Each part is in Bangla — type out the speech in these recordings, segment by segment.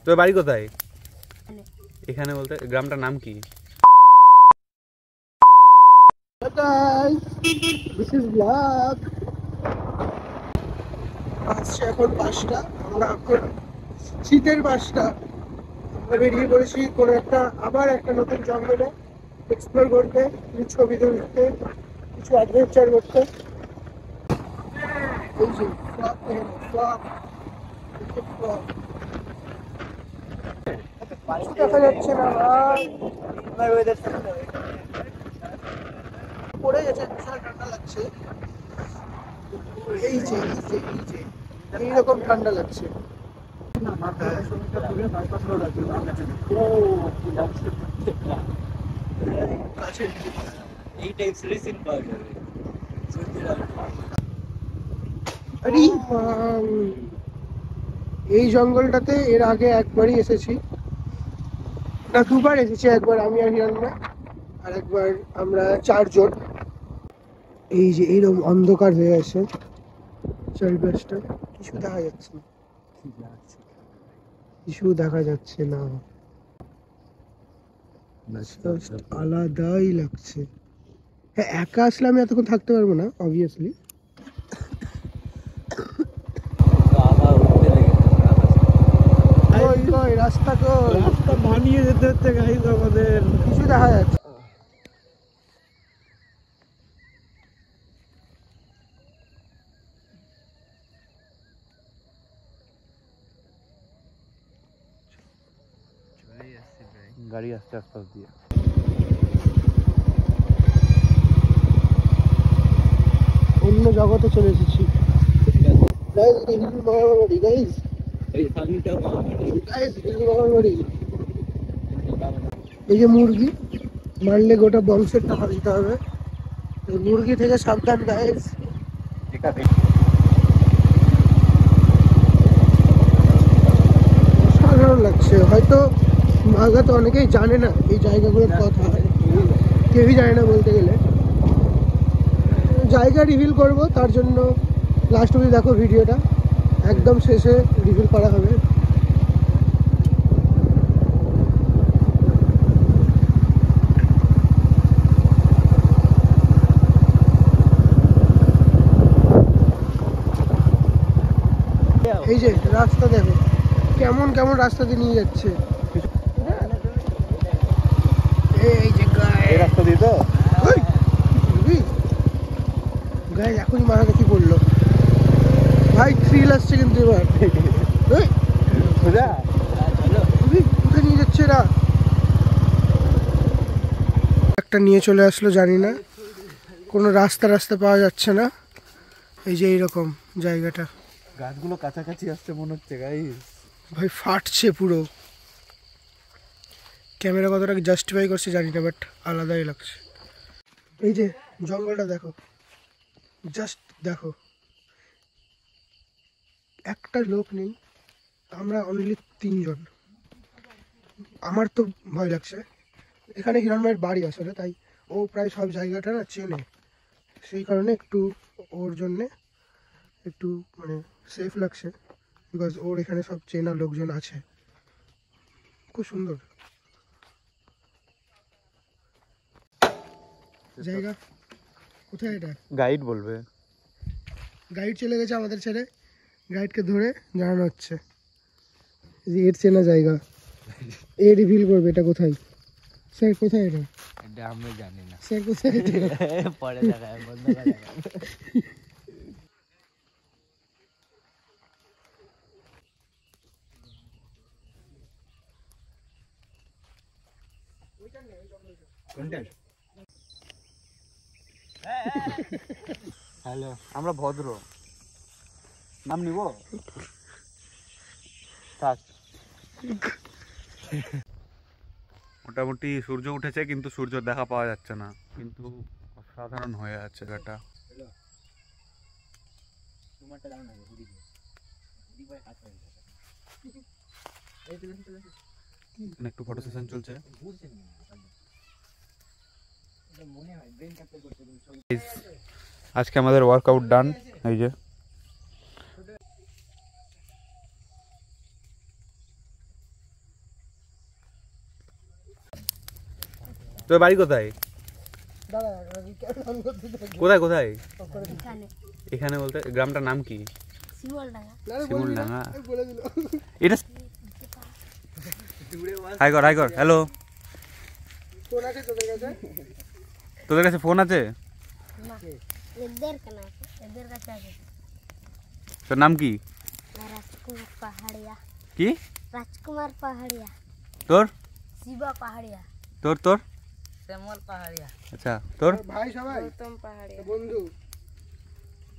তোর বাড়ি কোথায়? এখানে বলতে গ্রামটার নাম কি? এখন 5টা, আমরা এখন শীতের 5টা, আমরা বেরিয়ে পড়েছি কোনো একটা আবার একটা নতুন জঙ্গলে এক্সপ্লোর করতে, কিছু ছবি তুলতে, কিছু অ্যাডভেঞ্চার করতে। এই যে দেখা যাচ্ছে না পড়ে গেছে, বিশাল ঠান্ডা লাগছে। এই যে এইরকম ঠান্ডা লাগছে। এই জঙ্গলটাতে এর আগে একবারই এসেছি, না 2বার এসেছি। একবার আমি আর হিরণ্ময়, আর একবার আমরা 4 জন। এই যে এইরকম অন্ধকার হয়ে আছে চারিপাশটা, কিছু দেখা যাচ্ছে না, কিছু দেখা যাচ্ছে না, আলাদাই লাগছে। হ্যাঁ, একা আসলে আমি এতক্ষণ থাকতে পারবো না অবভিয়াসলি। রাস্তা বানিয়ে যেতে হচ্ছে গাইস, আমাদের কিছু দেখা যাচ্ছে। গাড়ি আসতে আসতে দিয়ে অন্য জগতে চলে এসেছি। এই যে মুরগি মারলে গোটা বংশের টাকা দিতে হবে, মুরগি থেকে সাবধান গাইস। সাধারণ লাগছে, হয়তো মালদা তো অনেকেই জানে না এই জায়গাগুলোর কথা, কেউই জানে না বলতে গেলে। জায়গা রিভিল করব, তার জন্য লাস্ট অবধি দেখো ভিডিওটা, একদম শেষে রিভিল করা হবে। এই যে রাস্তা দেখো, কেমন কেমন রাস্তা দিয়ে নিয়ে যাচ্ছে। এই যে এই রাস্তা দিয়ে তো গায়ে এখনই মাথা কি পড়লো ভাই, থ্রিল আসছে কিন্তু এবার। কোথায় নিয়ে যাচ্ছে এরা? একটা নিয়ে চলে আসলো, জানি না, কোনো রাস্তা পাওয়া যাচ্ছে না। এই যে এইরকম জায়গাটা, গাছগুলো কাছাকাছি আসছে মনে হচ্ছে গাইস। ভাই ফাটছে পুরো। ক্যামেরা কতটা জাস্টিফাই করছে জানি না, বাট আলাদাই লাগছে। এই যে জঙ্গলটা দেখো, জাস্ট দেখো, একটা লোক নেই, আমরা অনলি 3 জন। আমার তো ভয় লাগছে। এখানে হিরণ্ময়ের বাড়ি আসলে, তাই ও প্রায় সব জায়গাটা না চেনে, সেই কারণে একটু ওর জন্যে একটু মানে সেফ লাগছে, বিকজ ওর এখানে সব চেনা লোকজন আছে। খুব সুন্দর জায়গা। কোথায় এটা? গাইড বলবে। গাইড চলে গেছে আমাদের ছেড়ে, গাইডকে ধরে জানানো হচ্ছে যে এর চেনা জায়গা, এ রিভিল করবে এটা কোথায়। স্যার কোথায় এটা? এটা আমি জানি না স্যার কোথায় এটা? পরে দেখায়, বন্ধ করে হ্যালো, আমরা ভদ্র, নাম নিব থাক। মোটামুটি সূর্য উঠেছে, কিন্তু সূর্য দেখা পাওয়া যাচ্ছে না, কিন্তু অসাধারণ হয়ে আছে এটা। একটু ফটো সেশন চলছে। আজকে আমাদের ওয়ার্কআউট ডান। এই যে তোর বাড়ি কোথায়? দাঁড়া অন করতে থাক। কোথায় কোথায়? এখানে এখানে বলতে গ্রামটার নাম কি? শিমলডাঙ্গা। না রে বলবি না, শিমুলডাঙ্গা। আমি বলে দিল। এটা হাই কর হ্যালো। ফোন আছে তোদের কাছে? তোদের কাছে ফোন আছে? না এদের কেন আছে? এদের কাছে আছে। তোর নাম কি? রাজকুমার পাহাড়িয়া। কি? রাজকুমার পাহাড়িয়া। তোর? শিবা পাহাড়িয়া। তোর তোর? শ্যামল পাহাড়িয়া। আচ্ছা তোর? ভাই সবাই গৌতম পাহাড়িয়া। বন্ধু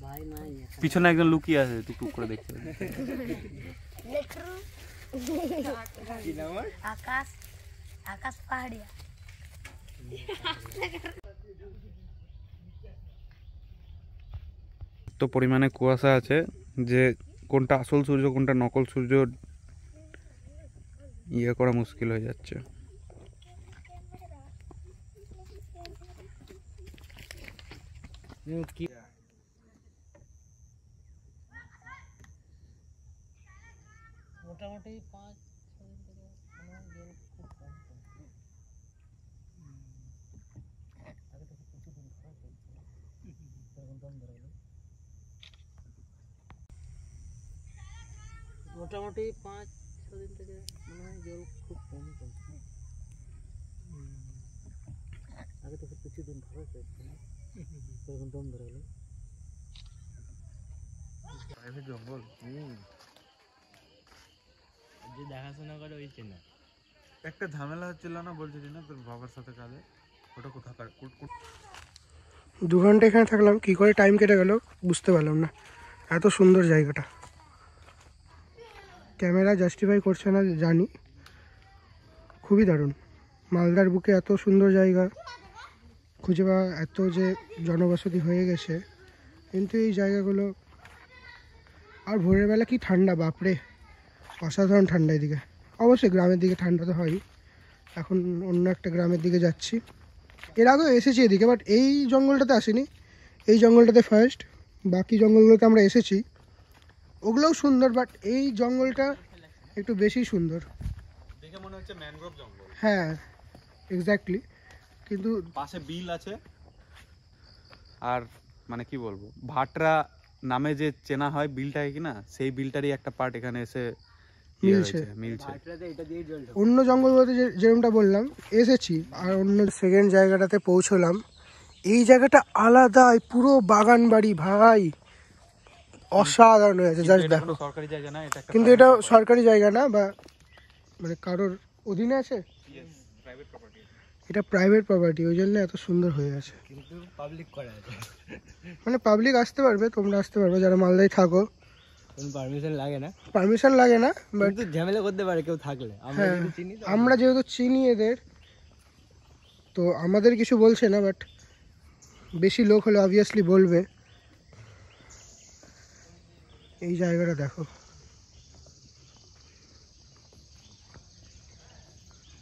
ভাই নাই পিছনে একজন লুকিয়ে আছে, টুক টুক করে দেখতে। লেট্রু। কি নাম ওর? আকাশ। আকাশ পাহাড়িয়া। তো পরিমাণে কুয়াশা আছে যে কোনটা আসল সূর্য কোনটা নকল সূর্য ইয়ে করা মুশকিল হয়ে যাচ্ছে। মোটামুটি 5-6 দিন থেকে মনে হয় জল খুব কম কমছে। আগে তো কিছু দিন খারাপ হয়েছিল, এখন বন্ধ রইল। মোটামুটি 5-6 দিন থেকে মনে হয় জল খুব কম কমছে। আগে তো কিছু দিন খারাপ হয়েছিল, এখন বন্ধ রইল। জঙ্গল যে দেখাশোনা করে ওই চেনা। একটা ঝামেলা হচ্ছিল না বলছিলি না তোর বাবার সাথে কালে, ওটা কোথাকার? 2 ঘন্টা এখানে থাকলাম, কি করে টাইম কেটে গেল বুঝতে পারলাম না। এত সুন্দর জায়গাটা, ক্যামেরা জাস্টিফাই করছে না জানি, খুবই দারুণ। মালদার বুকে এত সুন্দর জায়গা খুঁজে পাওয়া, এত যে জনবসতি হয়ে গেছে, কিন্তু এই জায়গাগুলো আর ভোরের বেলা কি ঠান্ডা, বাপরে অসাধারণ ঠান্ডা এদিকে। অবশ্যই গ্রামের দিকে ঠান্ডা তো হয়। এখন অন্য একটা গ্রামের দিকে যাচ্ছি, এর আগেও এসেছি এদিকে, বাট এই জঙ্গলটাতে আসিনি, এই জঙ্গলটাতে ফার্স্ট। বাকি জঙ্গলগুলোতে আমরা এসেছি, ওগুলোও সুন্দর, বাট এই জঙ্গলটা একটু বেশি সুন্দর। দেখে মনে হচ্ছে ম্যানগ্রোভ জঙ্গল। হ্যাঁ এক্স্যাক্টলি, কিন্তু পাশে বিল আছে আর মানে কি বলবো, ভাটরা নামে যে চেনা হয় বিলটাকে কিনা, সেই বিলটারই একটা পার্ট এখানে এসে মিলছে। মিলছে। অন্য জঙ্গলগুলোতে যেরকমটা বললাম এসেছি, আর অন্য সেকেন্ড জায়গাটাতে পৌঁছলাম। এই জায়গাটা আলাদা, পুরো বাগান বাড়ি ভাই, অসাধারণ হয়েছে, জাস্ট এটা দেখো। কোনো সরকারি জায়গা না, এটা একটা কিন্তু এটা সরকারি জায়গা না, বা মানে কারোর অধীনে আছে, প্রাইভেট প্রপার্টি। এটা প্রাইভেট প্রপার্টি, ওই জন্য এত সুন্দর হয়ে আছে। কিন্তু পাবলিক করা আছে, মানে পাবলিক আসতে পারবে, তোমরা আসতে পারবে যারা মালদায় থাকো, কোনো পারমিশন লাগে না, পারমিশন লাগে না, বাট কিন্তু ঝামেলা করতে পারে কেউ থাকলে। আমরা হ্যাঁ যদি চিনি তো আমরা যেহেতু চিনি এদের, তো আমাদের কিছু বলছে না, বাট বেশি লোক হলে অবভিয়াসলি বলবে। এই জায়গাটা দেখো,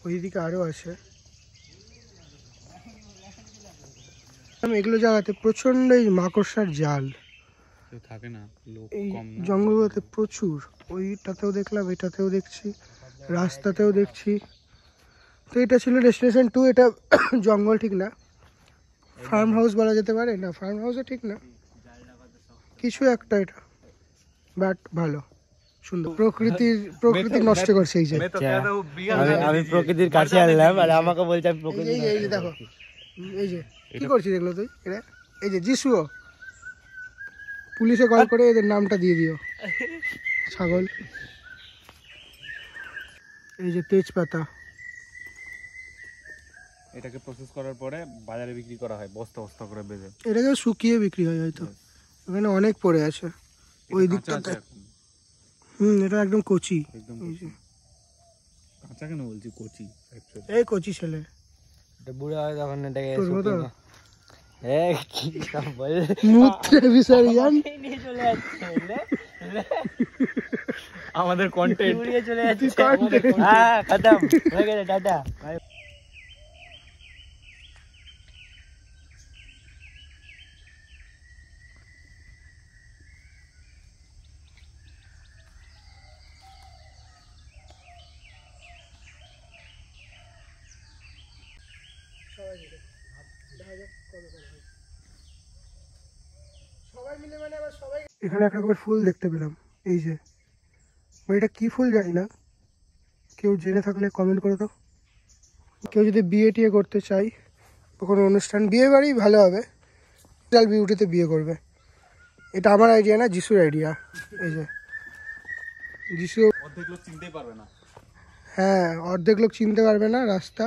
ওইদিকে আরও আছে। এগুলো জায়গাতে প্রচণ্ড এই মাকড়সার জাল, কেউ থাকে না, লোক এই কম না। জঙ্গলগুলোতে প্রচুর। ওইটাতেও দেখলাম, এটাতেও দেখছি, রাস্তাতেও দেখছি। তো এটা ছিল ডেস্টিনেশন 2। এটা জঙ্গল ঠিক না, ফার্ম হাউস বলা যেতে পারে, না ফার্ম হাউসও ঠিক না, কিছু একটা এটা, বাট ভালো সুন্দর। প্রকৃতি নষ্ট করছে এই যে। मैं तो कह रहा हूँ बियर আমি लाने আমি दीजिए। প্রকৃতির কাছে আনলাম আর আমাকে বলছে আমি এই প্রকৃতি যে এই যে দেখো, এই যে কি করছিস দেখলো তুই এটা, এই যে যিশুও। পুলিশে কল করে এদের নামটা দিয়ে দিও, ছাগল। এই যে তেজপাতা, এটাকে প্রসেস করার পরে বাজারে বিক্রি করা হয় বস্তা বস্তা করে বেঁধে। এটাকে শুকিয়ে বিক্রি হয় হয়তো, ওখানে অনেক পড়ে আছে ওই এটা কাঁচা দিকটাতে। আছে এখন, এটা একদম কচি, একদম এই যে কাঁচা কেন বলছি, কচি actually। এই কচি ছেলে এটা বুড়ো হয় তখন এটাকে তোর মতো কি সব বলে মূত্রে বিসর্জন। নিয়ে চলে যাচ্ছে আমাদের কন্টেন্ট উড়িয়ে চলে যাচ্ছে Content। হ্যাঁ খতম হয়ে গেছে, টাটা। এখানে এক রকমের ফুল দেখতে পেলাম, এই যে এটা কি ফুল জানি না, কেউ জেনে থাকলে কমেন্ট করে দাও। কেউ যদি বিয়ে টিয়ে করতে চাই, কোনো অনুষ্ঠান, বিয়ে বাড়ি ভালো হবে, ন্যাচারাল বিউটিতে বিয়ে করবে। এটা আমার আইডিয়া না, যিশুর আইডিয়া। এই যে যিশু, অর্ধেক লোক চিনতেই পারবে না। হ্যাঁ অর্ধেক লোক চিনতে পারবে না রাস্তা।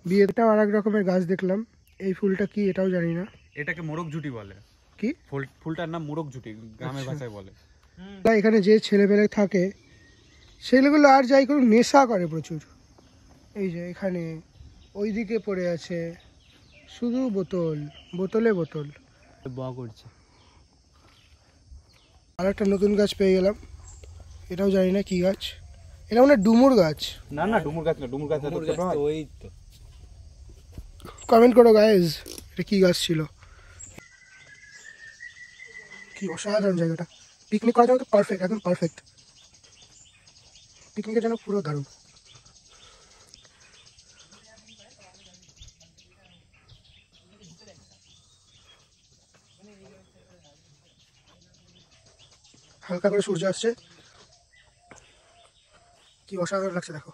বিয়েটাও আর এক রকমের গাছ দেখলাম, এই ফুলটা কি এটাও জানি না। এটাকে মোরগ ঝুটি বলে। কি ফুলটার নাম মোরগ ঝুটি, গ্রামের ভাষায় বলে। এখানে যে ছেলেপেলে থাকে ছেলেগুলো আর যাই করুক নেশা করে প্রচুর। এই যে এখানে ওইদিকে পড়ে আছে শুধু বোতল, বোতলে বোতল। বয়া করছে। আর একটা নতুন গাছ পেয়ে গেলাম, এটাও জানি না কি গাছ। এটা মানে ডুমুর গাছ। না না, ডুমুর গাছ না, ডুমুর গাছ ওই তো কমেন্ট করো গাইজ, এটা কি গাছ ছিল। কি অসাধারণ জায়গাটা, পিকনিক করার জন্য তো পারফেক্ট, একদম পারফেক্ট। পিকনিকের জন্য পুরো দারুণ। হালকা করে সূর্য আসছে, কি অসাধারণ লাগছে দেখো।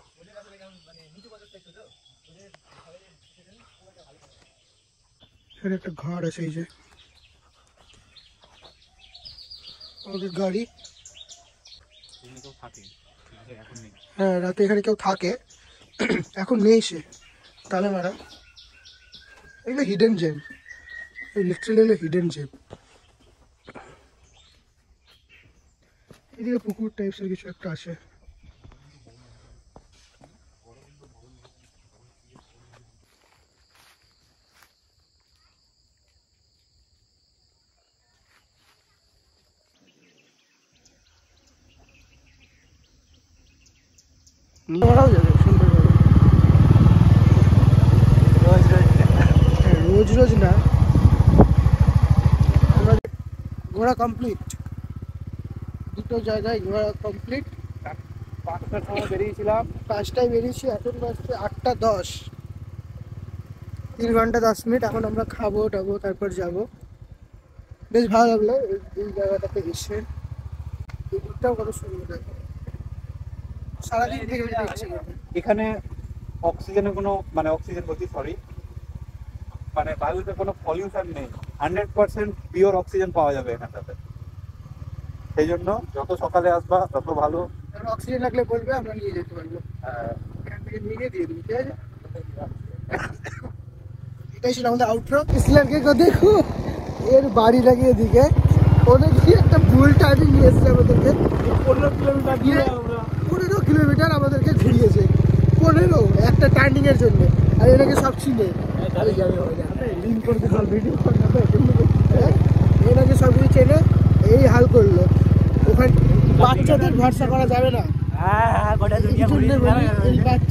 এখানে একটা ঘর আছে, এই যে আমাদের গাড়ি। হ্যাঁ রাতে এখানে কেউ থাকে, এখন নেই সে, তাহলে মারা। এগুলো hidden gem, literally hidden gem. এদিকে পুকুর টাইপসের কিছু একটা আছে। নিয়ে যাবে সুন্দরভাবে, রোজ রোজ না। আমরা ঘোরা কমপ্লিট, দুটো জায়গায় ঘোরা কমপ্লিট। 5টার সময় বেরিয়েছিলাম, 5টায় বেরিয়েছি, এখন বাজছে 8:10, 3 ঘন্টা 10 মিনিট। এখন আমরা খাবো টাবো তারপর যাব। বেশ ভালো লাগলো এই জায়গাটাতে এসে, এই দিকটাও কত সুন্দর লাগে, সারাদিন থেকে যেতে ইচ্ছে করবে। এখানে অক্সিজেনের কোনো মানে অক্সিজেন বলছি সরি, মানে বায়ুতে কোনো পলিউশন নেই, 100% পিওর অক্সিজেন পাওয়া যাবে এখানটাতে। সেই জন্য যত সকালে আসবা তত ভালো। অক্সিজেন লাগলে বলবে, আমরা নিয়ে যেতে পারবো, এখান থেকে নিয়ে দিয়ে দিবি, ঠিক আছে। এটাই ছিল আমাদের আউটরো। ইসলামকে দেখো, এর বাড়ি লাগিয়ে দিকে ওদের কি একটা ভুল টাইমিং নিয়ে এসেছে আমাদেরকে। 15 কিলোমিটার আমাদেরকে ঘুরিয়েছে, 15 একটা টার্নিং এর জন্য। আর এটাকে সব চিনে, এটাকে সব কিছু চেনে, এই হাল করলো। ওখানে বাচ্চাদের ভরসা করা যাবে না, এই বাচ্চা